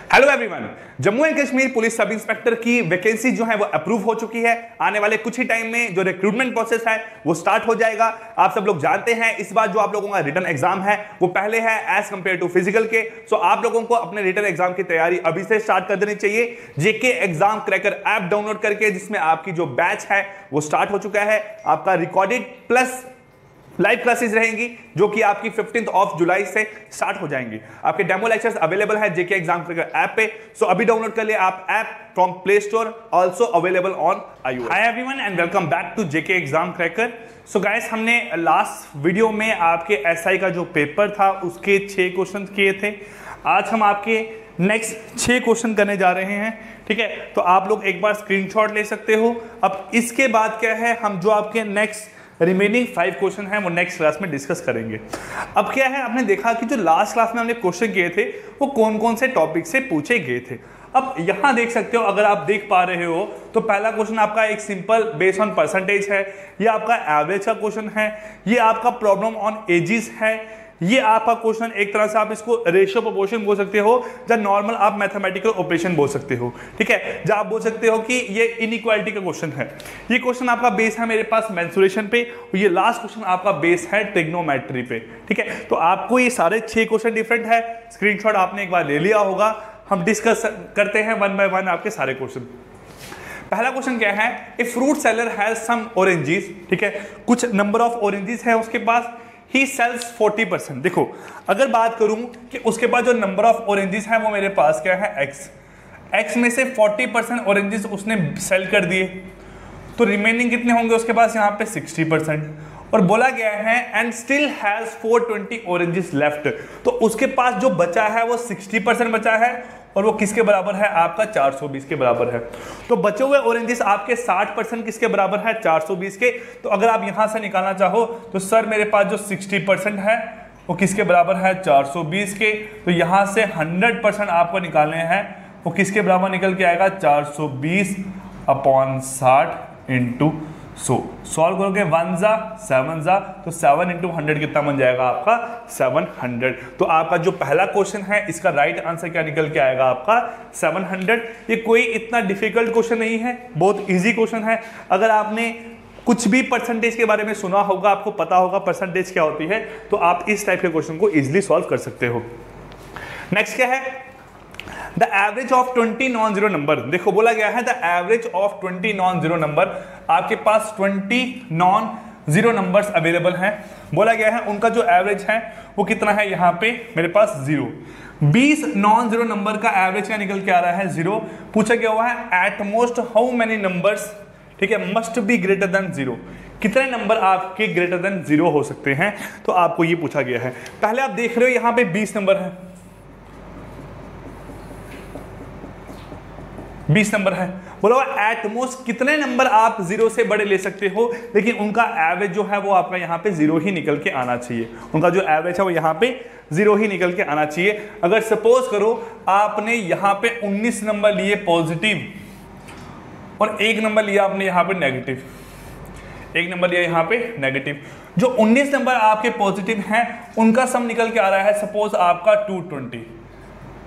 Hello everyone, Jammu and Kashmir police sub inspector की vacancy जो है वो अप्रूव हो चुकी है। आने वाले कुछ ही टाइम में जो रिक्रूटमेंट प्रोसेस है वो स्टार्ट हो जाएगा। आप सब लोग जानते हैं इस बार जो आप लोगों का रिटन एग्जाम है वो पहले है एज कंपेयर टू फिजिकल के। सो आप लोगों को अपने रिटन एग्जाम की तैयारी अभी से स्टार्ट कर देनी चाहिए। जेके एग्जाम क्रैकर ऐप डाउनलोड करके, जिसमें आपकी जो बैच है वो स्टार्ट हो चुका है। आपका रिकॉर्डेड प्लस लाइव क्लासेस रहेंगी जो कि आपकी 15 जुलाई से स्टार्ट हो जाएंगी। आपके डेमो लेक्चर्स अवेलेबल है जेके एग्जाम क्रैकर ऐप पे। सो अभी डाउनलोड कर लिए आप app from play store, also available on iOS। Hi everyone and welcome back to JK exam cracker. So guys, हमने लास्ट वीडियो में आपके एसआई का जो पेपर था उसके 6 क्वेश्चन किए थे। आज हम आपके नेक्स्ट 6 क्वेश्चन करने जा रहे हैं, ठीक है। तो आप लोग एक बार स्क्रीनशॉट ले सकते हो। अब इसके बाद क्या है, हम जो आपके नेक्स्ट रिमेनिंग 5 क्वेश्चन हैं वो नेक्स्ट क्लास में डिस्कस करेंगे। अब क्या है, आपने देखा कि जो लास्ट क्लास में हमने क्वेश्चन किए थे वो कौन कौन से टॉपिक से पूछे गए थे। अब यहां देख सकते हो, अगर आप देख पा रहे हो तो पहला क्वेश्चन आपका एक सिंपल बेस्ड ऑन परसेंटेज है, ये आपका एवरेज का क्वेश्चन है, ये आपका प्रॉब्लम ऑन एजिस है, ये आपका क्वेश्चन एक तरह से आप इसको रेशियो प्रोपोर्शन बोल सकते हो, या नॉर्मल आप मैथमेटिकल ऑपरेशन बोल सकते हो, ठीक है। जब आप बोल सकते हो कि ये इनइक्वालिटी का क्वेश्चन है। ये क्वेश्चन आपका बेस है मेरे पास मेंसुरेशन पे, और ये लास्ट क्वेश्चन आपका बेस है ट्रिग्नोमेट्री पे, ठीक है। तो आपको ये सारे 6 क्वेश्चन डिफरेंट है। स्क्रीनशॉट आपने एक बार ले लिया होगा। हम डिस्कस करते हैं वन बाय वन आपके सारे क्वेश्चन। पहला क्वेश्चन क्या है, a fruit seller has some oranges, ठीक है, कुछ नंबर ऑफ ऑरेंजेस है उसके पास। He sells 40%। देखो, अगर बात करूं कि उसके पास जो नंबर ऑफ ऑरेंजेस है वो मेरे पास क्या है x में से 40% ऑरेंजेस उसने सेल कर दिए, तो रिमेनिंग कितने होंगे उसके पास यहाँ पे 60%। और बोला गया है and still has 420 oranges left, तो उसके पास जो बचा है वो 60% बचा है, और वो किसके बराबर है, आपका 420 के बराबर है। तो बचे हुए ऑरेंजेस आपके 60% किसके बराबर है, 420 के। तो अगर आप यहां से निकालना चाहो तो सर मेरे पास जो 60% है वो किसके बराबर है, 420 के। तो यहां से 100% आपको निकालने हैं, वो किसके बराबर निकल के आएगा, 420/60 इंटू 100। सॉल्व करोगे 1 जा 7 जा, तो 7 इंटू 100 कितना बन जाएगा आपका, 700। तो आपका जो पहला क्वेश्चन है इसका राइट आंसर क्या निकल के आएगा, आपका 700। ये कोई इतना डिफिकल्ट क्वेश्चन नहीं है, बहुत इजी क्वेश्चन है। अगर आपने कुछ भी परसेंटेज के बारे में सुना होगा, आपको पता होगा परसेंटेज क्या होती है, तो आप इस टाइप के क्वेश्चन को इजिली सॉल्व कर सकते हो। नेक्स्ट क्या है, the average of 20 non zero number. देखो, बोला गया है the average of 20 non zero number. आपके पास 20 नॉन जीरो नंबर्स अवेलेबल हैं। बोला गया है उनका जो एवरेज है वो कितना है, यहाँ पे मेरे पास 0। 20 नॉन जीरो नंबर का एवरेज क्या निकल के आ रहा है, 0। पूछा गया हुआ है at most how many numbers, ठीक है, मस्ट बी ग्रेटर देन 0। कितने नंबर आपके ग्रेटर देन 0 हो सकते हैं, तो आपको ये पूछा गया है। पहले आप देख रहे हो यहाँ पे 20 नंबर है, 20 नंबर है। बोलो एट मोस्ट कितने नंबर आप 0 से बड़े ले सकते हो, लेकिन उनका एवरेज जो है वो आपका यहाँ पे 0 ही निकल के आना चाहिए। उनका जो एवरेज है वो यहाँ पे 0 ही निकल के आना चाहिए। अगर सपोज करो आपने यहाँ पे 19 नंबर लिए पॉजिटिव और 1 नंबर लिया आपने यहाँ पे नेगेटिव, 1 नंबर लिया यहाँ पे नेगेटिव, जो 19 नंबर आपके पॉजिटिव हैं उनका सम निकल के आ रहा है सपोज आपका 220।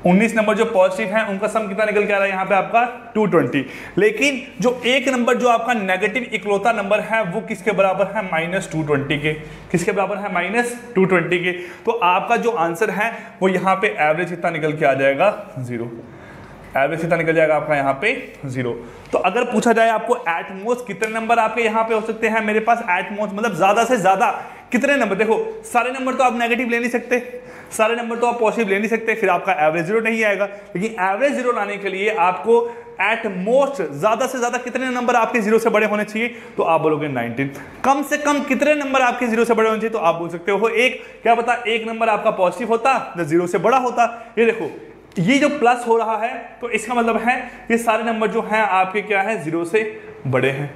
19 नंबर जो पॉजिटिव है उनका सम कितना निकल के आ रहा है यहाँ पे आपका 220। लेकिन जो 1 नंबर जो आपका नेगेटिव इकलौता नंबर है वो किसके बराबर है, -220 के। किसके बराबर है, -220 के। तो आपका जो आंसर है वो यहाँ पे एवरेज कितना निकल के आ जाएगा, 0। एवरेज कितना निकल जाएगा आपका यहाँ पे 0। तो अगर पूछा जाए आपको एट मोस्ट कितने नंबर आपके यहाँ पे हो सकते हैं, मेरे पास एट मोस्ट मतलब ज्यादा से ज्यादा कितने नंबर। देखो, सारे नंबर तो आप नेगेटिव ले नहीं सकते, सारे नंबर तो आप पॉजिटिव ले नहीं सकते, फिर आपका एवरेज 0 नहीं आएगा। लेकिन एवरेज 0 लाने के लिए आपको एट मोस्ट ज्यादा से ज्यादा कितने नंबर आपके 0 से बड़े होने चाहिए, तो आप बोलोगे 19। कम से कम कितने नंबर आपके 0 से बड़े होने चाहिए, तो आप बोल सकते हो 1। क्या पता 1 नंबर आपका पॉजिटिव होता या 0 से बड़ा होता। ये देखो, ये जो प्लस हो रहा है तो इसका मतलब है ये सारे नंबर जो हैं आपके क्या है, 0 से बड़े हैं,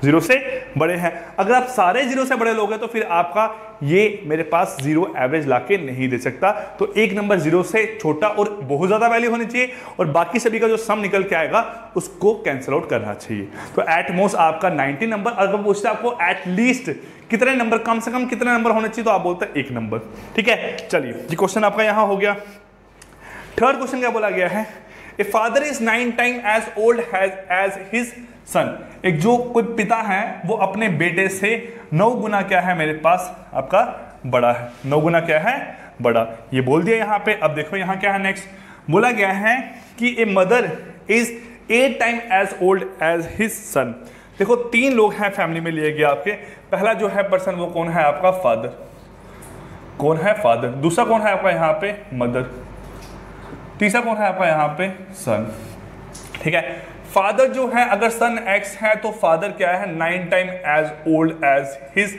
0 से बड़े हैं। अगर आप सारे 0 से बड़े लोगे तो फिर आपका ये मेरे पास 0 एवरेज लाके नहीं दे सकता। तो एक नंबर 0 से छोटा और बहुत ज्यादा वैल्यू होनी चाहिए, और बाकी सभी का जो सम निकल के आएगा उसको कैंसिल आउट करना चाहिए। तो एट मोस्ट आपका 90 नंबर। अगर पूछते आपको एट लीस्ट कितने नंबर, कम से कम कितने नंबर होने चाहिए, तो आप बोलते हैं 1 नंबर। ठीक है, चलिए ये क्वेश्चन आपका यहां हो गया। थर्ड क्वेश्चन क्या बोला गया है, a father is 9 time age old age his son. एक जो कोई पिता है वो अपने बेटे से 9 गुना क्या है मेरे पास आपका बड़ा है, 9 गुना क्या है बड़ा, ये बोल दिया यहाँ पे। अब देखो यहाँ क्या है, नेक्स्ट बोला गया है कि a mother is 8 time age old age his son. देखो 3 लोग हैं फैमिली में लिए गया आपके, पहला जो है पर्सन वो कौन है आपका फादर, कौन है फादर, दूसरा कौन है आपका यहाँ पे मदर, तीसरा कौन है आपका यहाँ पे सन। ठीक है, फादर जो है अगर सन x है तो फादर क्या है 9 time age old age his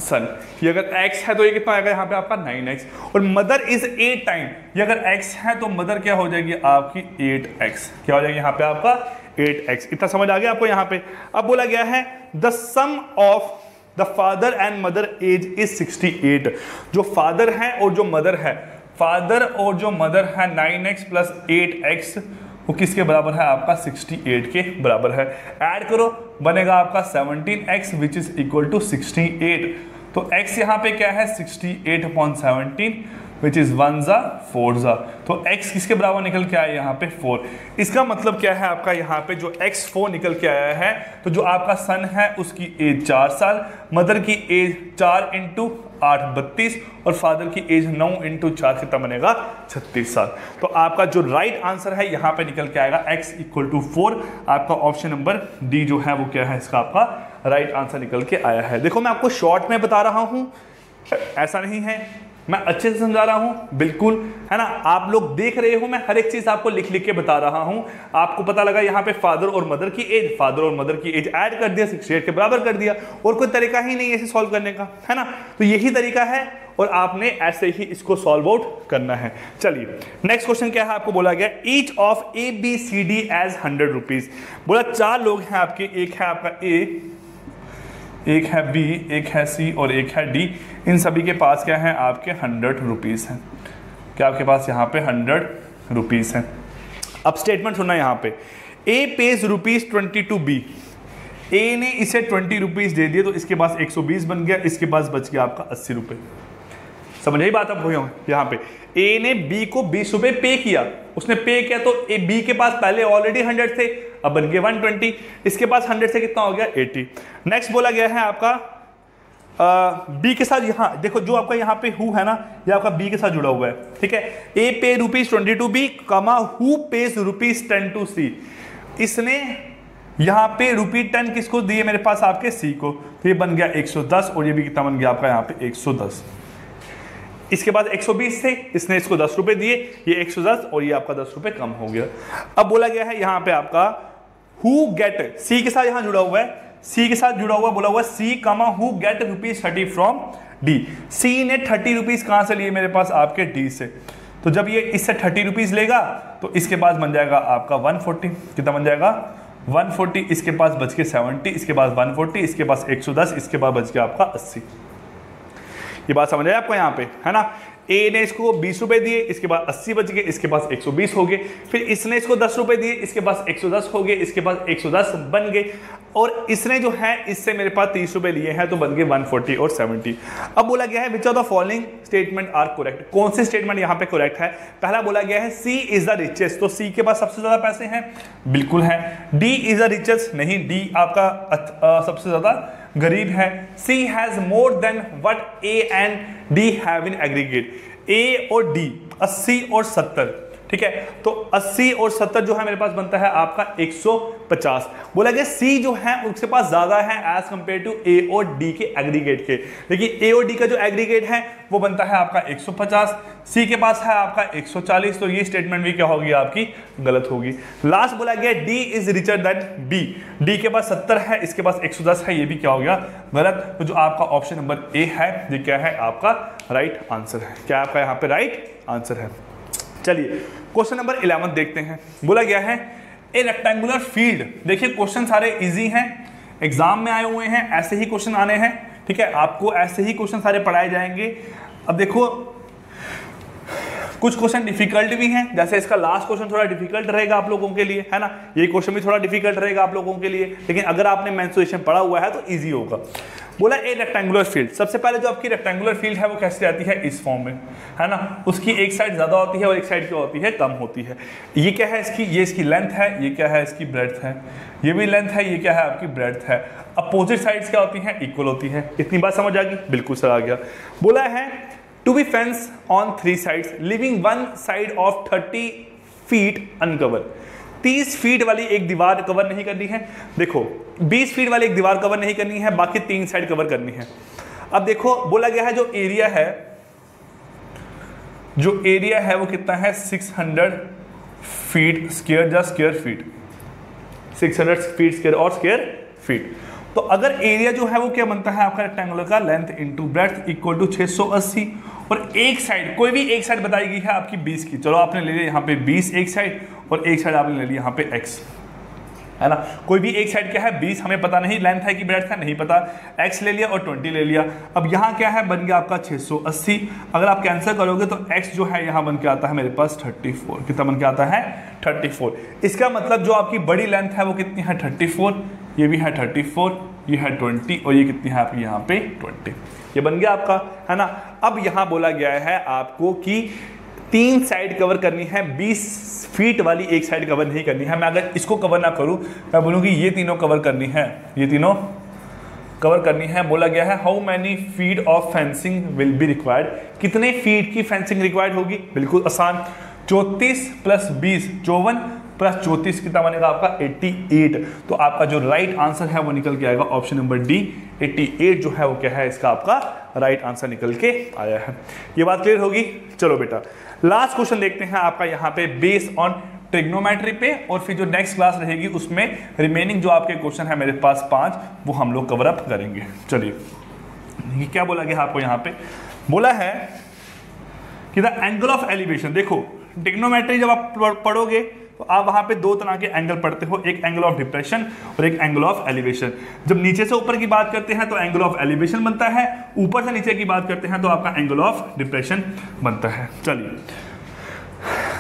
son. ये अगर x है तो ये कितना आएगा यहाँ पे आपका 9x, और मदर इज 8 टाइम, ये अगर x है तो मदर क्या हो जाएगी आपकी 8x, क्या हो जाएगी यहाँ पे आपका 8x। इतना समझ आ गया आपको यहाँ पे। अब बोला गया है the sum of the father and mother age is 68। जो फादर है और जो मदर है, फादर और जो मदर है 9x प्लस 8x वो किसके बराबर है आपका 68 के बराबर है। ऐड करो बनेगा आपका 17x which is equal to 68। तो x यहाँ पे क्या है 68 अपॉन 17 विच इज 1 ज़ा 4 ज़ा, तो x किसके बराबर निकल के आया यहाँ पे 4। इसका मतलब क्या है आपका यहाँ पे जो x 4 निकल के आया है, तो जो आपका सन है उसकी एज 4 साल, मदर की एज 4 इंटू 8 32, और फादर की एज 9 इंटू 4 कितना बनेगा 36 साल। तो आपका जो राइट आंसर है यहाँ पे निकल के आएगा x इक्वल टू 4। आपका ऑप्शन नंबर डी जो है वो क्या है इसका आपका राइट आंसर निकल के आया है। देखो मैं आपको शॉर्ट में बता रहा हूँ, ऐसा नहीं है मैं अच्छे से समझा रहा हूं, बिल्कुल है ना, आप लोग देख रहे हो मैं हर एक चीज आपको लिख लिख के बता रहा हूं। आपको पता लगा यहाँ पे फादर और मदर की एज, फादर और मदर की एज ऐड कर दिया 68 के बराबर कर दिया, और कोई तरीका ही नहीं है इसे सॉल्व करने का, है ना। तो यही तरीका है और आपने ऐसे ही इसको सॉल्व आउट करना है। चलिए नेक्स्ट क्वेश्चन क्या है, आपको बोला गया each of A B C D age 100 rupees. बोला 4 लोग हैं आपके, एक है आपका ए, एक है बी, एक है सी और एक है डी। इन सभी के पास क्या है आपके 100 रुपीज़ हैं। क्या आपके पास यहाँ पे 100 रुपीज़ हैं। अब स्टेटमेंट सुनना यहाँ पे, ए पेज रुपीज़ 20 टू बी। ए ने इसे 20 रुपीज़ दे दिए तो इसके पास 120 बन गया, इसके पास बच गया आपका 80 रुपये। समझ आई बात आपको यहाँ पे। ए ने बी को 20 रुपये पे किया, उसने पे किया तो ए बी के पास पहले ऑलरेडी 100 थे, अब बन गए 120, इसके पास 100 से कितना हो गया 80। नेक्स्ट बोला गया है आपका बी के साथ, यहाँ देखो जो आपका यहाँ पे हु है ना, ये आपका बी के साथ जुड़ा हुआ है, ठीक है। A pays rupees 20 to b comma who pays rupees 10 to c. इसने यहाँ पे ₹10 किसको दिए मेरे पास आपके सी को, तो ये बन गया 110, और ये भी कितना बन गया आपका यहाँ पे 110। इसके बाद 120 थे, इसने इसको 10 रुपए दिए, ये 110 और ये आपका 10 रुपए कम हो गया। अब बोला गया है यहाँ पे आपका हु गेट, सी के साथ यहाँ जुड़ा हुआ है, सी के साथ जुड़ा हुआ, बोला हुआ सी कमा हु गेट ₹30 फ्रॉम डी। सी ने 30 रुपीज कहाँ से लिए मेरे पास आपके डी से, तो जब ये इससे 30 रुपीज लेगा तो इसके पास बन जाएगा आपका 140, कितना बन जाएगा 140, इसके पास बच के 70, इसके पास 140, इसके पास 110, इसके बाद बच गया आपका 80। ये बात समझ आए आपको यहाँ पे, है ना। ए ने इसको 20 रुपए दिए, इसके बाद 80 बच गए, इसके पास 120 हो गए, फिर इसने इसको 10 रुपए दिए, इसके पास 110 हो गए, इसके पास 110 बन गए, और इसने जो है इससे मेरे पास 30 रुपए लिए हैं तो बन गए 140 और 70। अब बोला गया है which of the following statement are correct. कौन से स्टेटमेंट यहाँ पे करेक्ट है। पहला बोला गया है सी इज द रिचेस्ट, तो सी के पास सबसे ज्यादा पैसे हैं, बिल्कुल है। डी इज द रिचेस्ट, नहीं, डी आपका सबसे ज्यादा गरीब है। C has more than what a and d have in aggregate. A और डी 80 और 70, ठीक है, तो 80 और 70 जो है मेरे पास बनता है आपका 150। बोला गया सी जो है उसके पास ज्यादा है एज कंपेयर टू ए और डी के एग्रीगेट के, लेकिन ए और डी का जो एग्रीगेट है वो बनता है आपका 150, सी के पास है आपका 140, तो ये स्टेटमेंट भी क्या होगी आपकी गलत होगी। लास्ट बोला गया D is richer than B, D के पास 70 है, इसके पास 110 है, ये भी क्या हो गया गलत। तो जो आपका ऑप्शन नंबर ए है ये क्या है आपका राइट आंसर है, क्या आपका यहाँ पे राइट आंसर है। चलिए क्वेश्चन नंबर 11 देखते हैं। बोला गया है ए रेक्टेंगुलर फील्ड। देखिए क्वेश्चन सारे इजी हैं, एग्जाम में आए हुए हैं, ऐसे ही क्वेश्चन आने हैं, ठीक है, आपको ऐसे ही क्वेश्चन सारे पढ़ाए जाएंगे। अब देखो कुछ क्वेश्चन डिफिकल्ट भी हैं, जैसे इसका लास्ट क्वेश्चन थोड़ा डिफिकल्ट रहेगा आप लोगों के लिए, है ना, ये क्वेश्चन भी थोड़ा डिफिकल्ट रहेगा आप लोगों के लिए, लेकिन अगर आपने मेंसुरेशन पढ़ा हुआ है तो इजी होगा। बोला ए रेक्टेंगुलर फील्ड, सबसे पहले जो आपकी रेक्टेंगुलर फील्ड है वो कैसे आती है, इस फॉर्म में, है ना, उसकी एक साइड ज्यादा होती है और एक साइड क्या होती है, कम होती है। ये क्या है इसकी, ये इसकी लेंथ है, ये क्या है इसकी ब्रेड्थ है, ये भी लेंथ है, ये क्या है आपकी ब्रेड्थ है। अपोजिट साइड्स क्या होती हैं, इक्वल होती है। इतनी बात समझ आ गई, बिल्कुल सर आ गया। बोला है to be fence on 3 sides living one side of 30 feet uncover. 30 feet वाली एक दीवार कवर नहीं करनी है, देखो 20 फीट वाली एक दीवार कवर नहीं करनी है, बाकी 3 साइड कवर करनी है। अब देखो बोला गया है जो एरिया है वो कितना है, 600 फीट स्क्वायर या स्क्वायर फीट, 600 फीट स्क्वायर और स्क्वायर फीट। तो अगर एरिया जो है वो क्या बनता है आपका रेक्टेंगुलर का, length into breadth equal to 680, और एक साइड कोई भी एक साइड बताई गई है आपकी 20 की, चलो आपने ले लिया यहाँ पे 20 एक साइड और एक साइड आपने ले लिया यहाँ पे x, है ना। कोई भी एक साइड क्या है 20, हमें पता नहीं लेंथ है कि ब्रेड्थ है नहीं पता, x ले लिया और 20 ले लिया। अब यहाँ क्या है बन गया आपका 680, अगर आप कैंसिल करोगे तो x जो है यहाँ बन के आता है मेरे पास 34, कितना बन के आता है 34। इसका मतलब जो आपकी बड़ी लेंथ है वो कितनी है 34, ये भी है 34, ये है 20 और ये कितनी है आपकी यहाँ पे 20, ये बन गया आपका, है ना। अब यहाँ बोला गया है आपको कि 3 साइड कवर करनी है, 20 फीट वाली एक साइड कवर नहीं करनी है। मैं अगर इसको कवर ना करूँ, मैं बोलूँगी ये तीनों कवर करनी है, ये तीनों कवर करनी है। बोला गया है how many feet of fencing will be required, कितने फीट की फेंसिंग रिक्वायर्ड होगी, बिल्कुल आसान, 34 प्लस 20 54 प्लस 34 कितना बनेगा आपका 88। तो आपका जो राइट आंसर है वो निकल के आएगा ऑप्शन नंबर डी, 88 जो है वो क्या है इसका आपका राइट आंसर निकल के आया है। ये बात क्लियर होगी। चलो बेटा लास्ट क्वेश्चन देखते हैं आपका यहाँ पे बेस्ड ऑन ट्रिग्नोमेट्री पे, और फिर जो नेक्स्ट क्लास रहेगी उसमें रिमेनिंग जो आपके क्वेश्चन है मेरे पास 5 वो हम लोग कवर अप करेंगे। चलिए ये क्या बोला गया आपको, यहाँ पे बोला है कि द एंगल ऑफ एलिवेशन, देखो ट्रिग्नोमेट्री जब आप पढ़ोगे तो आप वहां पे 2 तरह के एंगल पढ़ते हो, एक एंगल ऑफ डिप्रेशन और एक एंगल ऑफ एलिवेशन। जब नीचे से ऊपर की बात करते हैं तो एंगल ऑफ एलिवेशन बनता है, ऊपर से नीचे की बात करते हैं तो आपका एंगल ऑफ डिप्रेशन बनता है। चलिए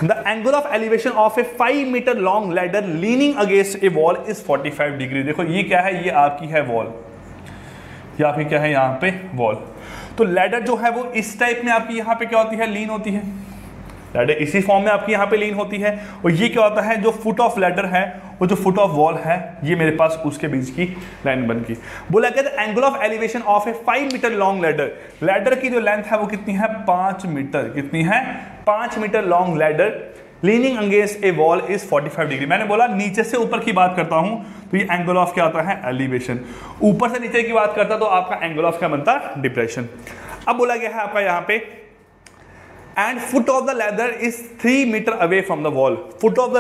the angle of elevation of a 5 metre long ladder leaning against a wall is 45 degree. देखो ये क्या है, ये आपकी है वॉल, ये आपकी क्या है यहाँ पे वॉल। तो लैडर जो है वो इस टाइप में आपकी यहाँ पे क्या होती है, लीन होती है, लैडर इसी फॉर्म में आपकी यहाँ पे लीन होती है। और ये क्या होता है, जो फुट ऑफ लैडर है वो जो फुट ऑफ वॉल है ये मेरे पास उसके बीच की लाइन बन गई। बोला गया था angle of elevation of a 5 metre long ladder, ladder की जो लेंथ है वो कितनी है 5 मीटर, कितनी है 5 metre long ladder leaning against a wall is 45 degree. मैंने बोला नीचे से ऊपर की बात करता हूं तो ये एंगल ऑफ क्या आता है एलिवेशन, ऊपर से नीचे की बात करता तो आपका एंगल ऑफ क्या बनता है डिप्रेशन। अब बोला गया है आपका यहाँ पे and foot of the ladder is 3 metre away from the wall, foot of the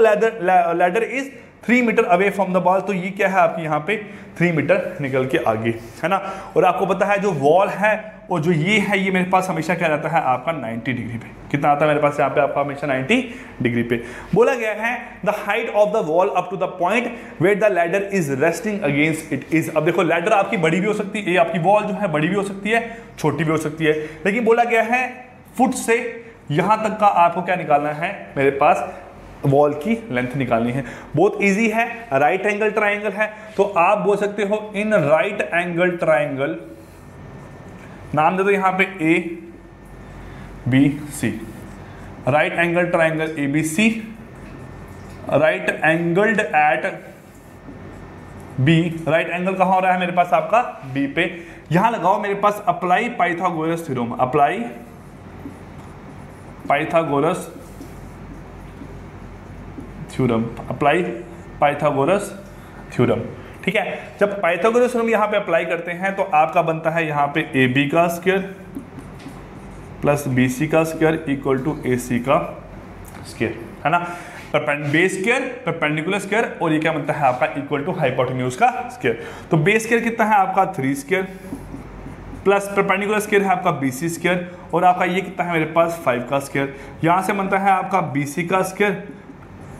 ladder is 3 metre away from the wall. तो ये क्या है आपकी यहाँ पे 3 मीटर निकल के आगे, है ना। और आपको पता है जो वॉल है और जो ये है ये मेरे पास हमेशा क्या रहता है आपका 90 डिग्री पे, कितना आता है मेरे पास यहाँ पे आपका हमेशा 90 डिग्री पे। बोला गया है the height of the wall up to the point where the ladder is resting against it is. अब देखो लैडर आपकी बड़ी भी हो सकती है, ये आपकी वॉल जो है बड़ी भी हो सकती है छोटी भी हो सकती है, लेकिन बोला गया है फुट से यहां तक का आपको क्या निकालना है मेरे पास वॉल की लेंथ निकालनी है। बहुत इजी है, राइट एंगल ट्राइंगल है तो आप बोल सकते हो इन राइट एंगल ट्राइंगल, नाम दे दो यहां पे A B C, right angle triangle A B C, right angled at B, right angle कहां हो रहा है मेरे पास आपका बी पे। यहां लगाओ मेरे पास apply Pythagoras theorem, apply Pythagoras theorem, apply Pythagoras theorem, ठीक है। जब पाइथागोरस थ्योरम यहां पे अप्लाई करते हैं तो आपका बनता है यहां पे ए बी का स्क्वायर प्लस बी सी का स्क्वायर इक्वल टू ए सी का स्क्वायर, है ना। बेस स्क्वायर, परपेंडिकुलर स्क्वायर और ये क्या बनता है आपका इक्वल टू हाइपोटेन्यूज का स्क्वायर। तो बेस स्क्वायर कितना है आपका 3 स्क्वायर प्लस परपेंडिकुलर स्क्वायर है आपका BC स्क्वायर और आपका ये कितना है मेरे पास 5 का स्क्वायर। यहाँ से बनता है आपका BC का स्क्वायर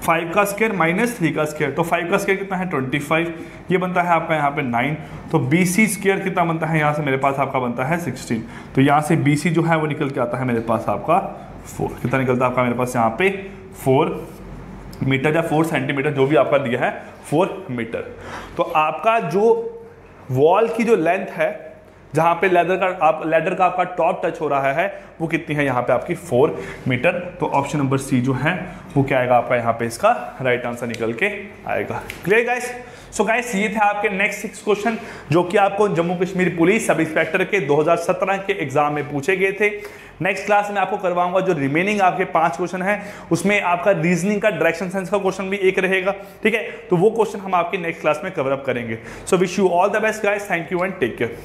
5 का स्क्वायर माइनस 3 का स्क्वायर, तो 5 का स्क्वायर कितना है 25, ये बनता है आपका यहाँ पे 9, तो BC स्क्वायर कितना बनता है यहाँ से मेरे पास आपका बनता है 16। तो यहाँ से BC जो है वो निकल के आता है मेरे पास आपका 4, कितना निकलता है आपका मेरे पास यहाँ पे 4 मीटर या 4 सेंटीमीटर जो भी आपका दिया है 4 मीटर। तो आपका जो वॉल की जो लेंथ है जहां पे लैडर का आपका टॉप टच हो रहा है वो कितनी है, यहाँ पे आपकी 4 मीटर। तो ऑप्शन नंबर सी जो है वो क्या आएगा आपका यहाँ पे इसका राइट आंसर निकल के आएगा। Clear guys? सो गाइस ये थे आपके नेक्स्ट 6 क्वेश्चन जो कि आपको Jammu Kashmir police sub inspector के 2017 के एग्जाम में पूछे गए थे। नेक्स्ट क्लास में आपको करवाऊंगा जो रिमेनिंग आपके 5 क्वेश्चन हैं, उसमें आपका रीजनिंग का डायरेक्शन सेंस का क्वेश्चन भी एक रहेगा, ठीक है। तो वो क्वेश्चन हम आपकी नेक्स्ट क्लास में कवर अप करेंगे। So wish you all the best guys, thank you and take care.